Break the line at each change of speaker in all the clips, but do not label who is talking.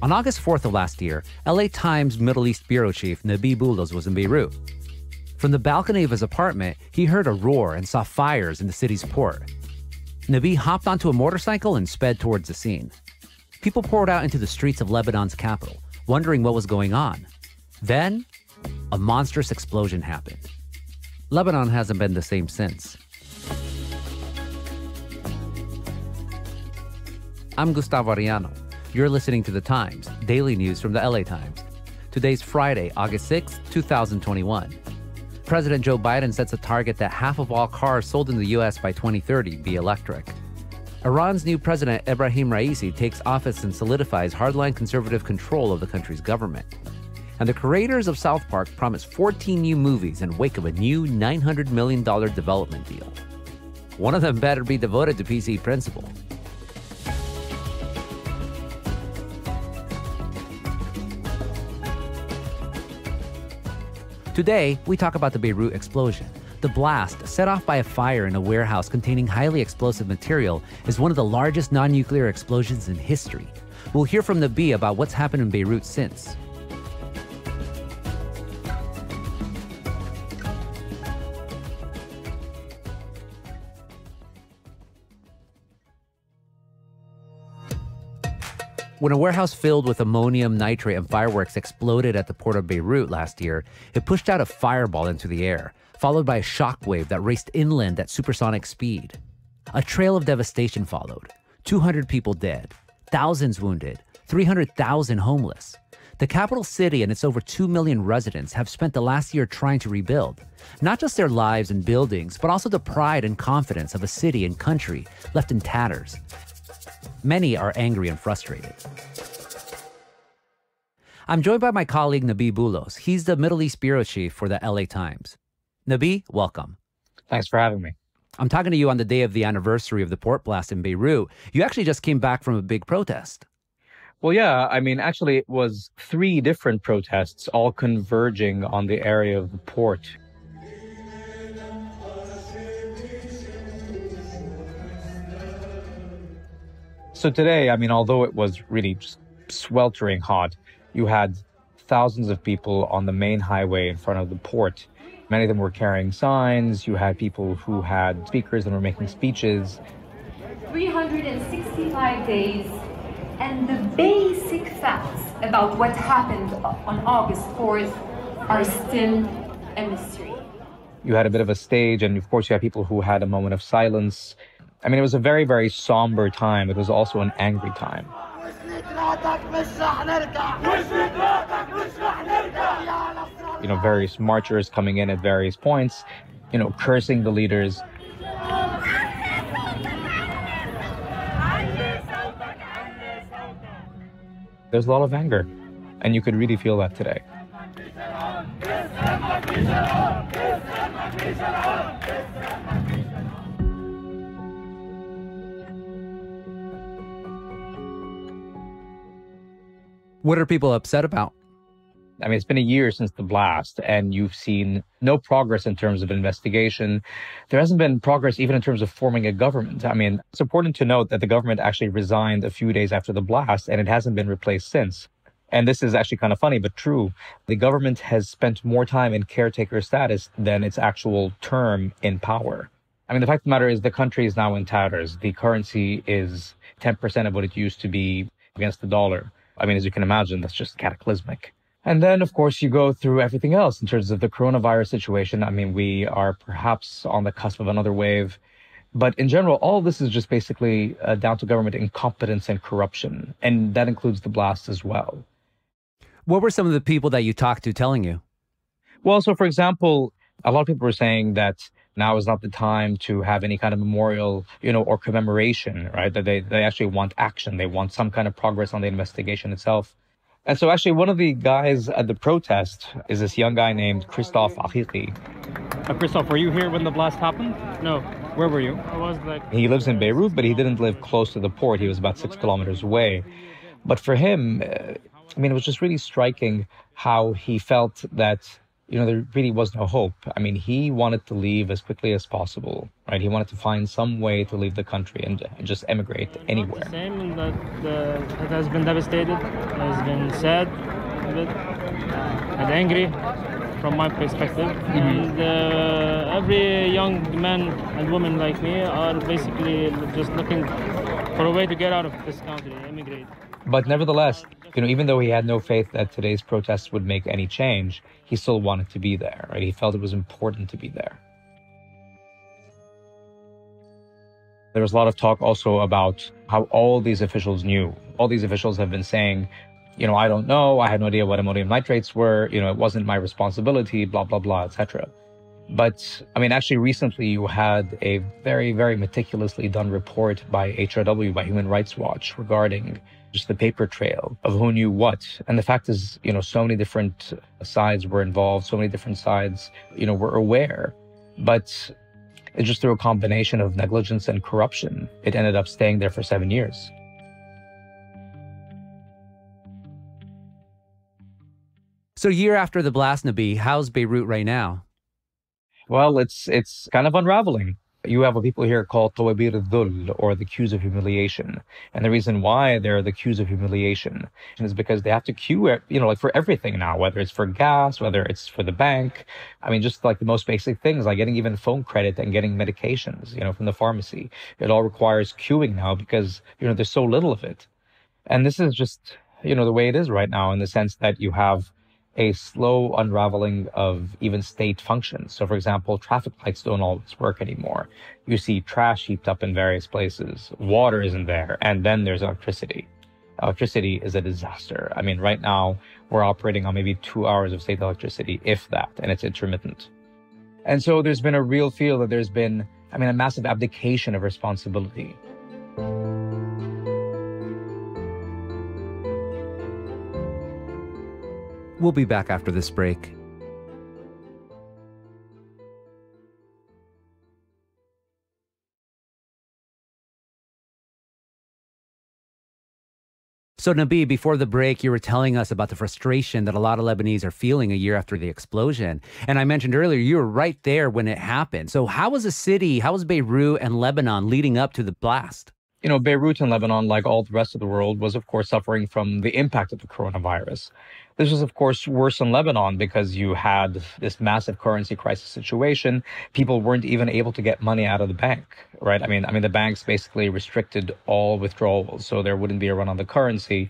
On August 4th of last year, LA Times Middle East bureau chief Nabih Bulos was in Beirut. From the balcony of his apartment, he heard a roar and saw fires in the city's port. Nabih hopped onto a motorcycle and sped towards the scene. People poured out into the streets of Lebanon's capital, wondering what was going on. Then, a monstrous explosion happened. Lebanon hasn't been the same since. I'm Gustavo Arellano. You're listening to The Times, daily news from the LA Times. Today's Friday, August 6, 2021. President Joe Biden sets a target that half of all cars sold in the U.S. by 2030 be electric. Iran's new president, Ebrahim Raisi, takes office and solidifies hardline conservative control of the country's government. And the creators of South Park promise 14 new movies in wake of a new $900 million development deal. One of them better be devoted to PC principle. Today, we talk about the Beirut Explosion. The blast, set off by a fire in a warehouse containing highly explosive material, is one of the largest non-nuclear explosions in history. We'll hear from Nabi about what's happened in Beirut since. When a warehouse filled with ammonium, nitrate, and fireworks exploded at the Port of Beirut last year, it pushed out a fireball into the air, followed by a shockwave that raced inland at supersonic speed. A trail of devastation followed. 200 people dead, thousands wounded, 300,000 homeless. The capital city and its over 2 million residents have spent the last year trying to rebuild, not just their lives and buildings, but also the pride and confidence of a city and country left in tatters. Many are angry and frustrated. I'm joined by my colleague Nabih Bulos. He's the Middle East bureau chief for the LA Times. Nabih, welcome.
Thanks for having me.
I'm talking to you on the day of the anniversary of the port blast in Beirut. You actually just came back from a big protest.
Well, yeah, actually it was 3 different protests, all converging on the area of the port. So today, although it was really just sweltering hot, you had thousands of people on the main highway in front of the port. Many of them were carrying signs. You had people who had speakers and were making speeches.
365 days, and the basic facts about what happened on August 4th are still a mystery.
You had a bit of a stage, and of course you had people who had a moment of silence. It was a very, very somber time. It was also an angry time. Various marchers coming in at various points, cursing the leaders. There's a lot of anger, and you could really feel that today.
What are people upset about?
It's been a year since the blast, and you've seen no progress in terms of investigation. There hasn't been progress even in terms of forming a government. It's important to note that the government actually resigned a few days after the blast, and it hasn't been replaced since. And this is actually kind of funny, but true. The government has spent more time in caretaker status than its actual term in power. The fact of the matter is the country is now in tatters. The currency is 10% of what it used to be against the dollar. As you can imagine, that's just cataclysmic. And then, of course, you go through everything else in terms of the coronavirus situation. We are perhaps on the cusp of another wave. But in general, all of this is just basically down to government incompetence and corruption. And that includes the blast as well.
What were some of the people that you talked to telling you?
Well, so for example, a lot of people were saying that now is not the time to have any kind of memorial, or commemoration, right? That they actually want action. They want some kind of progress on the investigation itself. And so actually one of the guys at the protest is this young guy named Christophe Ahiqi.
Christophe, were you here when the blast happened?
No.
Where were you?
I was
He lives in Beirut, but he didn't live close to the port. He was about 6 kilometers away. But for him, it was just really striking how he felt that there really was no hope. I mean, he wanted to leave as quickly as possible, right? He wanted to find some way to leave the country and just emigrate anywhere.
Not the same in that it has been devastated, has been sad, a bit, and angry from my perspective. And every young man and woman like me are basically just looking for a way to get out of this country, emigrate.
But nevertheless, even though he had no faith that today's protests would make any change, he still wanted to be there, right? He felt it was important to be there. There was a lot of talk also about how all these officials knew. All these officials have been saying, I don't know, I had no idea what ammonium nitrates were, it wasn't my responsibility, blah, blah, blah, etc. But, actually recently you had a very, very meticulously done report by HRW, by Human Rights Watch, regarding just the paper trail of who knew what. And the fact is, so many different sides were involved, so many different sides, were aware. But it's just through a combination of negligence and corruption, it ended up staying there for 7 years.
So a year after the blast, Nabih, how's Beirut right now?
Well, it's kind of unraveling. You have what people here call tawabir al-dhul, or the queues of humiliation. And the reason why they're the queues of humiliation is because they have to queue, like for everything now, whether it's for gas, whether it's for the bank. Just like the most basic things, like getting even phone credit and getting medications, from the pharmacy. It all requires queuing now because, there's so little of it. And this is just, the way it is right now, in the sense that you have a slow unraveling of even state functions. So, for example, traffic lights don't always work anymore. You see trash heaped up in various places. Water isn't there. And then there's electricity. Electricity is a disaster. Right now, we're operating on maybe 2 hours of state electricity, if that, and it's intermittent. And so there's been a real feel that there's been, a massive abdication of responsibility.
We'll be back after this break. So Nabih, before the break, you were telling us about the frustration that a lot of Lebanese are feeling a year after the explosion. And I mentioned earlier, you were right there when it happened. So how was Beirut and Lebanon leading up to the blast?
Beirut and Lebanon, like all the rest of the world, was, of course, suffering from the impact of the coronavirus. This was, of course, worse in Lebanon because you had this massive currency crisis situation. People weren't even able to get money out of the bank, right? The banks basically restricted all withdrawals, so there wouldn't be a run on the currency.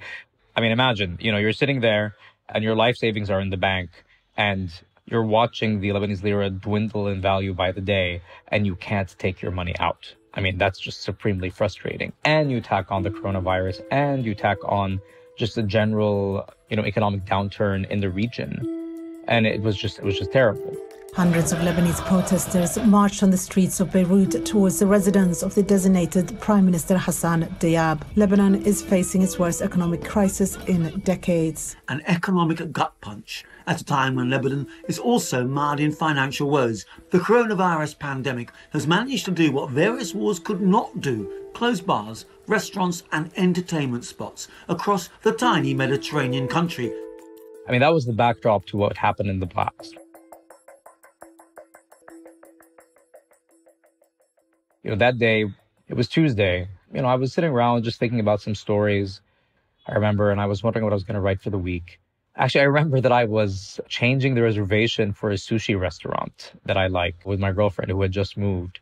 Imagine, you're sitting there and your life savings are in the bank and you're watching the Lebanese lira dwindle in value by the day and you can't take your money out. That's just supremely frustrating. And you tack on the coronavirus and you tack on just a general, economic downturn in the region. And it was just terrible.
Hundreds of Lebanese protesters marched on the streets of Beirut towards the residence of the designated Prime Minister Hassan Diab. Lebanon is facing its worst economic crisis in decades.
An economic gut punch at a time when Lebanon is also mired in financial woes. The coronavirus pandemic has managed to do what various wars could not do: close bars, restaurants and entertainment spots across the tiny Mediterranean country.
That was the backdrop to what happened in the blast. That day, it was Tuesday. I was sitting around just thinking about some stories, I remember, and I was wondering what I was going to write for the week. Actually, I remember that I was changing the reservation for a sushi restaurant that I like with my girlfriend who had just moved.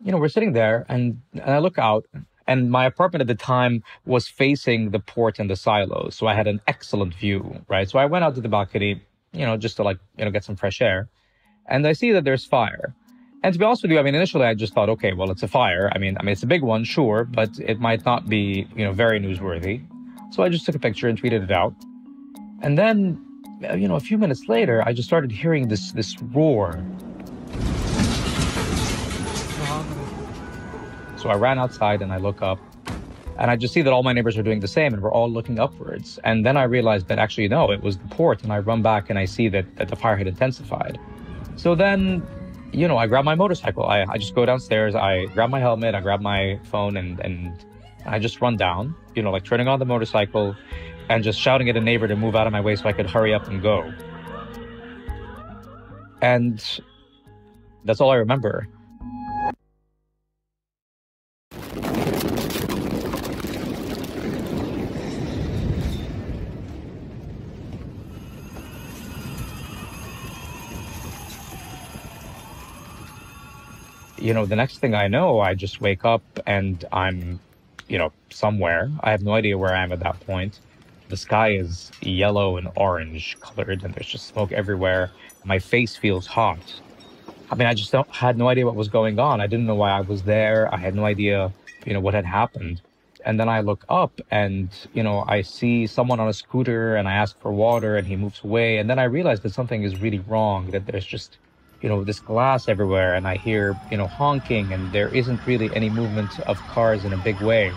We're sitting there and I look out, and my apartment at the time was facing the port and the silos. So I had an excellent view, right? So I went out to the balcony, just to get some fresh air. And I see that there's fire. And to be honest with you, initially I just thought, okay, well, it's a fire. It's a big one, sure, but it might not be, very newsworthy. So I just took a picture and tweeted it out. And then, a few minutes later, I just started hearing this roar. So I ran outside and I look up and I just see that all my neighbors are doing the same and we're all looking upwards. And then I realized that actually, no, it was the port. And I run back and I see that the fire had intensified. So then, I grab my motorcycle. I just go downstairs, I grab my helmet, I grab my phone and I just run down, turning on the motorcycle and just shouting at a neighbor to move out of my way so I could hurry up and go. And that's all I remember. The next thing I know, I just wake up and I'm, somewhere. I have no idea where I am at that point. The sky is yellow and orange colored, and there's just smoke everywhere. My face feels hot. I just had no idea what was going on. I didn't know why I was there. I had no idea, what had happened. And then I look up and, I see someone on a scooter and I ask for water and he moves away. And then I realize that something is really wrong, that there's just, this glass everywhere, and I hear, honking, and there isn't really any movement of cars in a big way.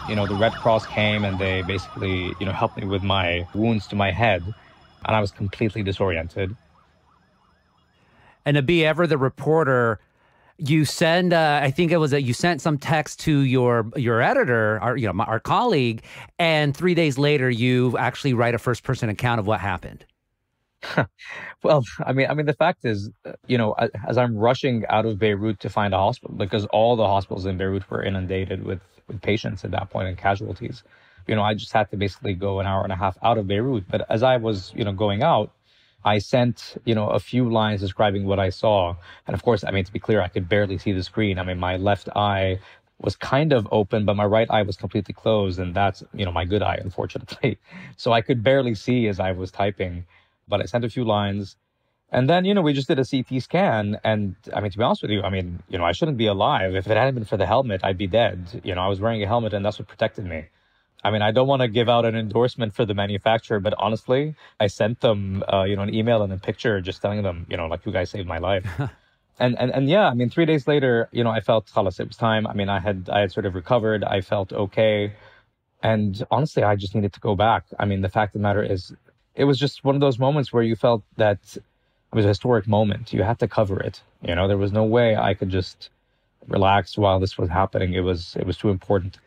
The Red Cross came and they basically, helped me with my wounds to my head, and I was completely disoriented.
And Nabih, ever the reporter, you send, I think it was that you sent some text to your editor, our colleague, and 3 days later you actually write a first-person account of what happened.
Well, the fact is, as I'm rushing out of Beirut to find a hospital, because all the hospitals in Beirut were inundated with patients at that point and casualties, I just had to basically go an hour and a half out of Beirut. But as I was, going out, I sent, a few lines describing what I saw. And of course, to be clear, I could barely see the screen. My left eye was kind of open, but my right eye was completely closed. And that's, my good eye, unfortunately. So I could barely see as I was typing. But I sent a few lines. And then, we just did a CT scan. And to be honest with you, I shouldn't be alive. If it hadn't been for the helmet, I'd be dead. I was wearing a helmet and that's what protected me. I don't want to give out an endorsement for the manufacturer, but honestly, I sent them, an email and a picture just telling them, you guys saved my life. and yeah, 3 days later, I felt, khalas, it was time. I had sort of recovered. I felt okay. And honestly, I just needed to go back. The fact of the matter is, it was just one of those moments where you felt that it was a historic moment. You had to cover it. There was no way I could just relax while this was happening. It was too important.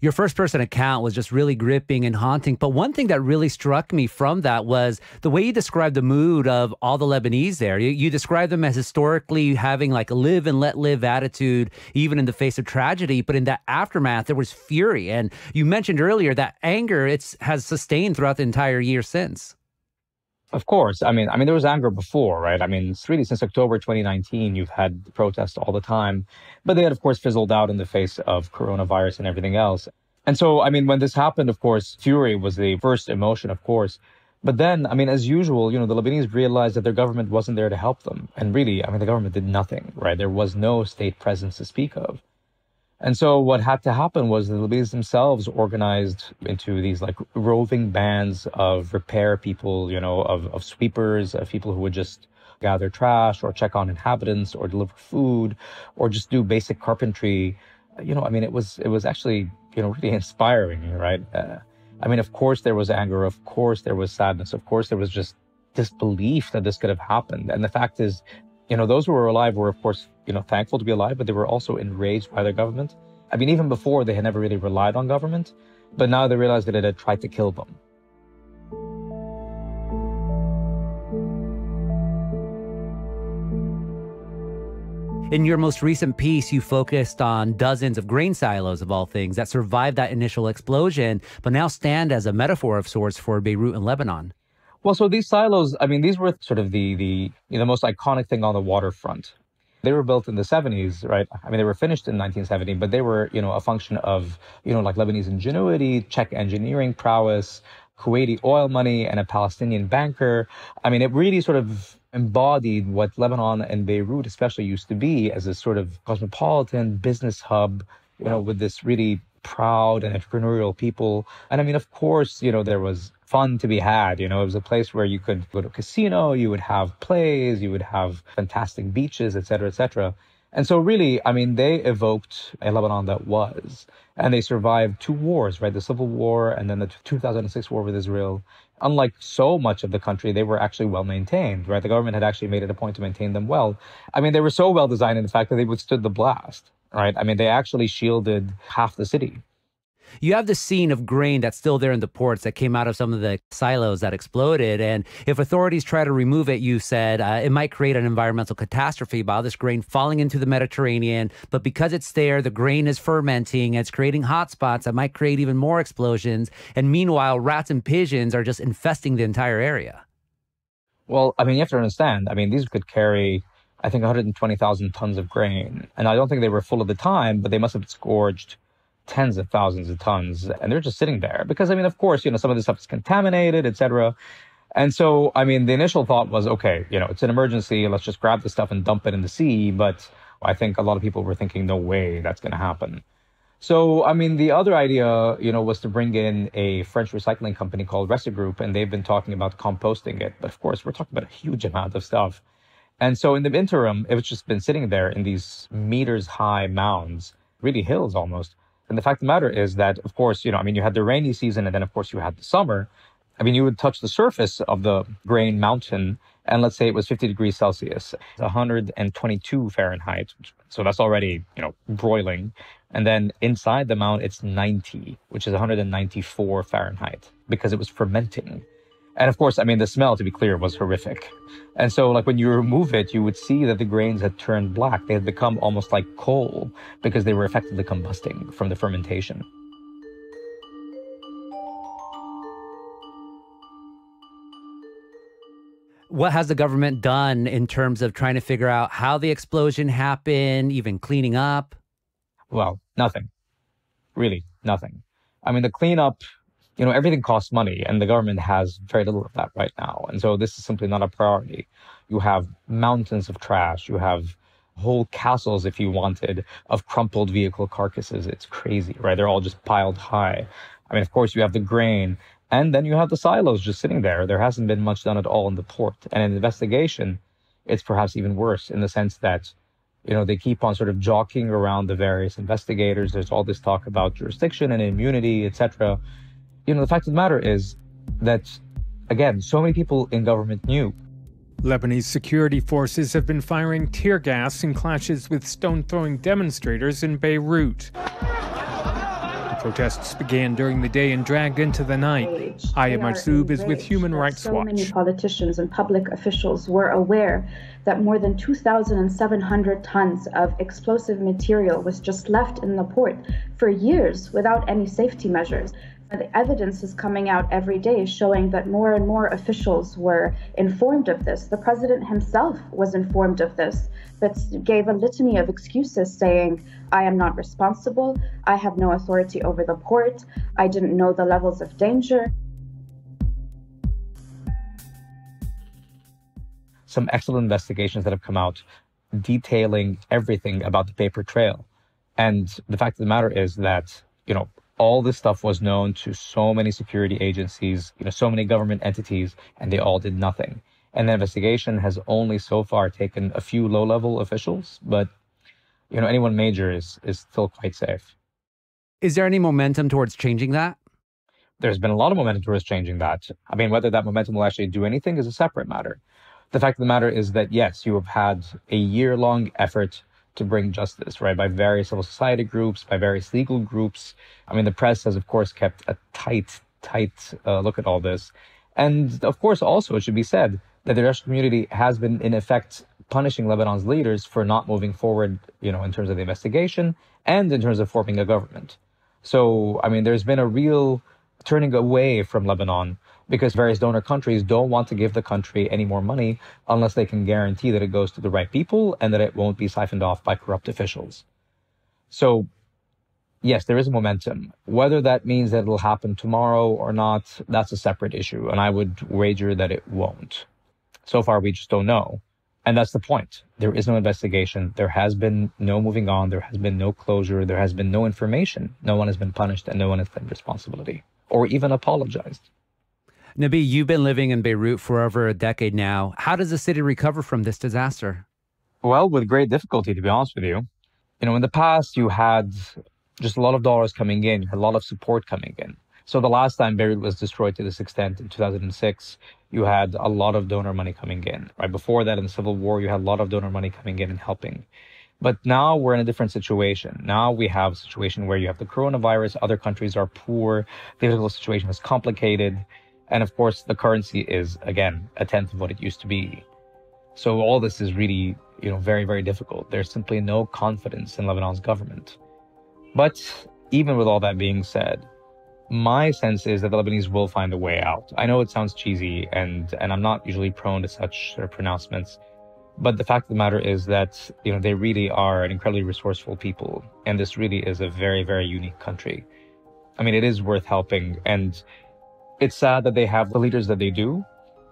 Your first-person account was just really gripping and haunting. But one thing that really struck me from that was the way you described the mood of all the Lebanese there. You described them as historically having like a live and let live attitude, even in the face of tragedy. But in that aftermath, there was fury. And you mentioned earlier that anger has sustained throughout the entire year since.
Of course. There was anger before, right? It's really since October 2019, you've had protests all the time. But they had, of course, fizzled out in the face of coronavirus and everything else. And so, when this happened, of course, fury was the first emotion, of course. But then, as usual, the Lebanese realized that their government wasn't there to help them. And really, the government did nothing, right? There was no state presence to speak of. And so what had to happen was the Lebanese themselves organized into these like roving bands of repair people, of sweepers, of people who would just gather trash or check on inhabitants or deliver food or just do basic carpentry. It was actually, really inspiring, right? Of course there was anger. Of course there was sadness. Of course there was just disbelief that this could have happened. And the fact is, those who were alive were, of course, thankful to be alive, but they were also enraged by their government. Even before, they had never really relied on government, but now they realized that it had tried to kill them.
In your most recent piece, you focused on dozens of grain silos, of all things, that survived that initial explosion, but now stand as a metaphor of sorts for Beirut and Lebanon.
Well, so these silos, these were sort of the most iconic thing on the waterfront. They were built in the 70s, right? They were finished in 1970, but they were, a function of, like Lebanese ingenuity, Czech engineering prowess, Kuwaiti oil money, and a Palestinian banker. It really sort of embodied what Lebanon and Beirut especially used to be as a sort of cosmopolitan business hub, with this really proud and entrepreneurial people. And of course, there was fun to be had. It was a place where you could go to a casino, you would have plays, you would have fantastic beaches, et cetera, et cetera. And so really, they evoked a Lebanon that was, and they survived two wars, right? The Civil War and then the 2006 war with Israel. Unlike so much of the country, they were actually well maintained, right? The government had actually made it a point to maintain them well. They were so well designed in the fact that they withstood the blast, right? They actually shielded half the city.
You have the scene of grain that's still there in the ports that came out of some of the silos that exploded. And if authorities try to remove it, you said it might create an environmental catastrophe by all this grain falling into the Mediterranean. But because it's there, the grain is fermenting. It's creating hotspots that might create even more explosions. And meanwhile, rats and pigeons are just infesting the entire area.
Well, I mean, you have to understand, I mean, these could carry, I think, 120,000 tons of grain. And I don't think they were full at the time, but they must have scourged tens of thousands of tons. And they're just sitting there because, I mean, of course, some of this stuff is contaminated, et cetera. And so, I mean, the initial thought was, okay, it's an emergency. Let's just grab the stuff and dump it in the sea. But I think a lot of people were thinking, no way that's going to happen. So, I mean, the other idea, was to bring in a French recycling company called Resi Group, and they've been talking about composting it. But of course, we're talking about a huge amount of stuff. And so in the interim, it's just been sitting there in these meters high mounds, really hills almost. And the fact of the matter is that, of course, you had the rainy season and then, of course, you had the summer. I mean, you would touch the surface of the grain mountain and let's say it was 50 degrees Celsius, 122 Fahrenheit. So that's already, broiling. And then inside the mount, it's 90, which is 194 Fahrenheit because it was fermenting. And of course, I mean, the smell, to be clear, was horrific. And so like when you remove it, you would see that the grains had turned black. They had become almost like coal because they were effectively combusting from the fermentation.
What has the government done in terms of trying to figure out how the explosion happened, even cleaning up?
Well, nothing. Really, nothing. I mean, the cleanup, everything costs money, and the government has very little of that right now. And so this is simply not a priority. You have mountains of trash. You have whole castles, if you wanted, of crumpled vehicle carcasses. It's crazy, right? They're all just piled high. I mean, of course, you have the grain, and then you have the silos just sitting there. There hasn't been much done at all in the port. And in the investigation, it's perhaps even worse in the sense that, they keep on sort of jockeying around the various investigators. There's all this talk about jurisdiction and immunity, etc. The fact of the matter is that, again, so many people in government knew.
Lebanese security forces have been firing tear gas in clashes with stone-throwing demonstrators in Beirut. Protests began during the day and dragged into the night. Aya Marzoub is with Human Rights Watch.
So many politicians and public officials were aware that more than 2,700 tons of explosive material was just left in the port for years without any safety measures. The evidence is coming out every day showing that more and more officials were informed of this. The president himself was informed of this, but gave a litany of excuses saying, I am not responsible, I have no authority over the port, I didn't know the levels of danger.
Some excellent investigations that have come out detailing everything about the paper trail. And the fact of the matter is that, all this stuff was known to so many security agencies, so many government entities, and they all did nothing. And the investigation has only so far taken a few low-level officials, but, anyone major is still quite safe.
Is there any momentum towards changing that?
There's been a lot of momentum towards changing that. I mean, whether that momentum will actually do anything is a separate matter. The fact of the matter is that, yes, you have had a year-long effort to bring justice, right, by various civil society groups, by various legal groups. I mean, the press has, of course, kept a tight look at all this. And, of course, also, it should be said that the international community has been, in effect, punishing Lebanon's leaders for not moving forward, in terms of the investigation and in terms of forming a government. So, I mean, there's been a real turning away from Lebanon because various donor countries don't want to give the country any more money unless they can guarantee that it goes to the right people and that it won't be siphoned off by corrupt officials. So, yes, there is a momentum. Whether that means that it'll happen tomorrow or not, that's a separate issue, and I would wager that it won't. So far, we just don't know. And that's the point. There is no investigation. There has been no moving on. There has been no closure. There has been no information. No one has been punished and no one has claimed responsibility or even apologized.
Nabih, you've been living in Beirut for over a decade now. How does the city recover from this disaster?
Well, with great difficulty, to be honest with you. In the past, you had just a lot of dollars coming in, you had a lot of support coming in. So the last time Beirut was destroyed to this extent in 2006, you had a lot of donor money coming in. Right before that, in the Civil War, you had a lot of donor money coming in and helping. But now we're in a different situation. Now we have a situation where you have the coronavirus, other countries are poor, the political situation is complicated, and of course the currency is, again, a tenth of what it used to be. So all this is really, very, very difficult. There's simply no confidence in Lebanon's government. But even with all that being said, my sense is that the Lebanese will find a way out. I know it sounds cheesy, and I'm not usually prone to such sort of pronouncements. But the fact of the matter is that, they really are an incredibly resourceful people. And this really is a very, very unique country. I mean, it is worth helping. And it's sad that they have the leaders that they do,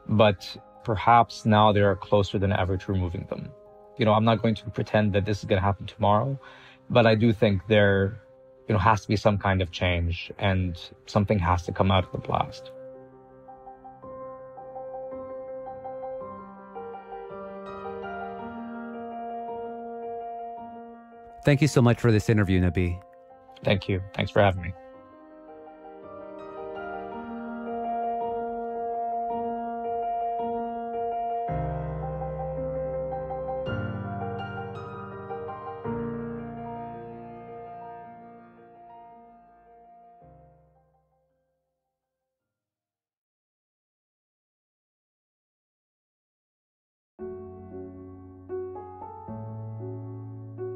but perhaps now they are closer than ever to removing them. I'm not going to pretend that this is going to happen tomorrow, but I do think there, has to be some kind of change and something has to come out of the blast.
Thank you so much for this interview, Nabih.
Thank you. Thanks for having me.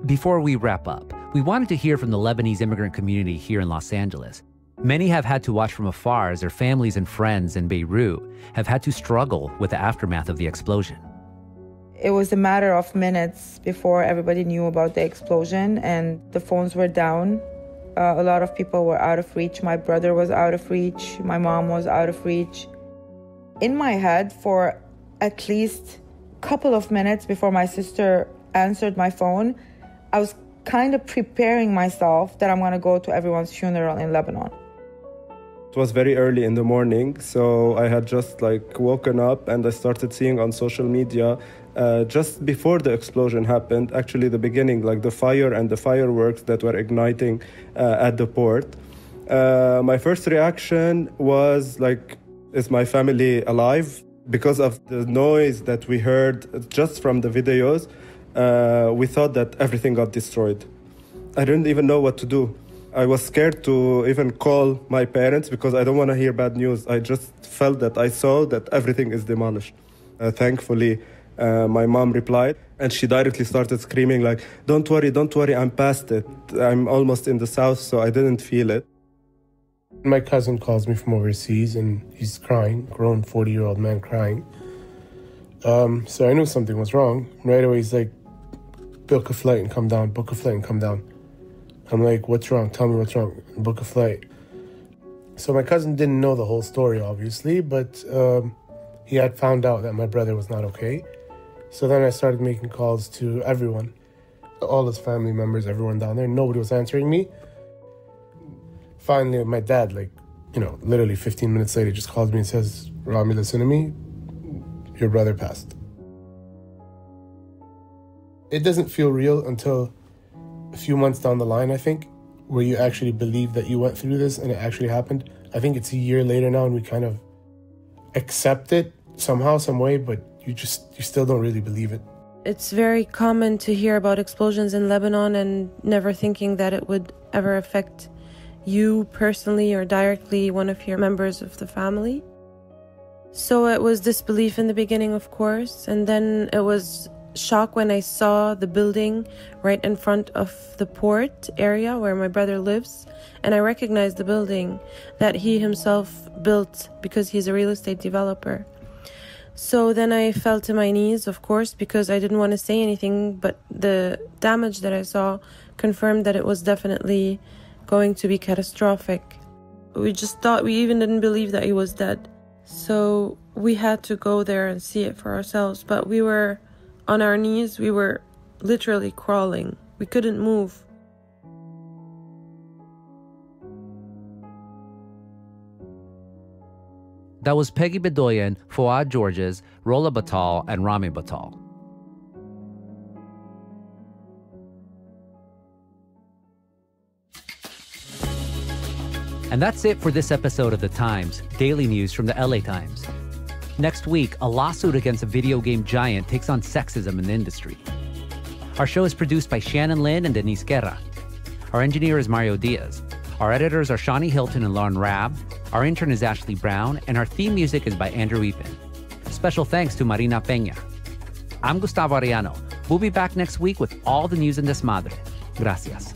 Before we wrap up, we wanted to hear from the Lebanese immigrant community here in Los Angeles. Many have had to watch from afar as their families and friends in Beirut have had to struggle with the aftermath of the explosion.
It was a matter of minutes before everybody knew about the explosion, and the phones were down. A lot of people were out of reach. My brother was out of reach. My mom was out of reach. In my head, for at least a couple of minutes before my sister answered my phone, I was kind of preparing myself that I'm going to go to everyone's funeral in Lebanon.
It was very early in the morning, so I had just woken up and I started seeing on social media just before the explosion happened, actually the beginning, the fire and the fireworks that were igniting at the port. My first reaction was is my family alive? Because of the noise that we heard just from the videos, we thought that everything got destroyed. I didn't even know what to do. I was scared to even call my parents because I don't want to hear bad news. I just felt that I saw that everything is demolished. Thankfully, my mom replied, and she directly started screaming don't worry, I'm past it. I'm almost in the south, so I didn't feel it.
My cousin calls me from overseas, and he's crying, grown 40-year-old man crying. So I knew something was wrong. Right away, he's like, book a flight and come down, book a flight and come down. I'm like, what's wrong? Tell me what's wrong. Book a flight. So my cousin didn't know the whole story, obviously, but he had found out that my brother was not okay. So then I started making calls to everyone, all his family members, everyone down there. Nobody was answering me. Finally, my dad, literally 15 minutes later, just calls me and says, Rami, listen to me. Your brother passed. It doesn't feel real until a few months down the line, I think, where you actually believe that you went through this and it actually happened. I think it's a year later now and we kind of accept it somehow, some way, but you still don't really believe it.
It's very common to hear about explosions in Lebanon and never thinking that it would ever affect you personally or directly one of your members of the family. So it was disbelief in the beginning, of course, and then it was shock when I saw the building right in front of the port area where my brother lives, and I recognized the building that he himself built because he's a real estate developer. So then I fell to my knees, of course, because I didn't want to say anything, but the damage that I saw confirmed that it was definitely going to be catastrophic. We just thought, we even didn't believe that he was dead. So we had to go there and see it for ourselves, but we were on our knees, we were literally crawling. We couldn't move.
That was Peggy Bedoyian, Fouad Georges, Rola Batal, and Rami Batal. And that's it for this episode of The Times, daily news from the LA Times. Next week, a lawsuit against a video game giant takes on sexism in the industry. Our show is produced by Shannon Lynn and Denise Guerra. Our engineer is Mario Diaz. Our editors are Shani Hilton and Lauren Rabb. Our intern is Ashley Brown, and our theme music is by Andrew Eapen. Special thanks to Marina Peña. I'm Gustavo Arellano. We'll be back next week with all the news in Desmadre. Gracias.